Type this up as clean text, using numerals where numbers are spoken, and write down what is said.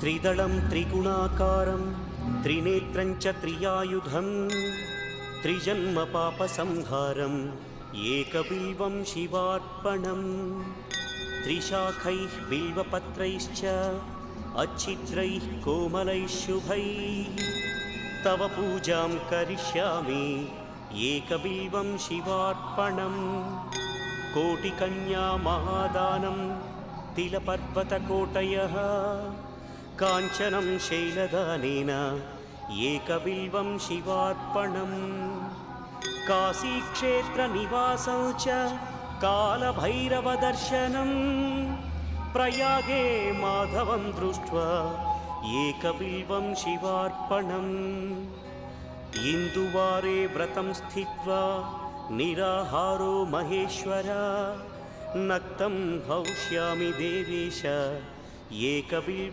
त्रिदलं त्रिगुणाकारं त्रिनेत्रं च त्रियायुधं त्रिजन्मपापसंहारम् एकबिल्वं शिवार्पणम् त्रिशाखैः बिल्वपत्रैश्च अच्छिद्रैः कोमलैः शुभैः तव पूजां करिष्यामि एकबिल्वं शिवार्पणम् कोटिकन्या महादानं तिलपर्वतकोटयः काञ्चनं शैलदानेन एकबिल्वं शिवार्पणम् काशीक्षेत्रनिवासं च कालभैरवदर्शनं प्रयागे माधवं दृष्ट्वा एकबिल्वं शिवार्पणम् इन्दुवारे व्रतं स्थित्वा निराहारो महेश्वर नक्तं हौष्यामि देवेश एकबिल्वं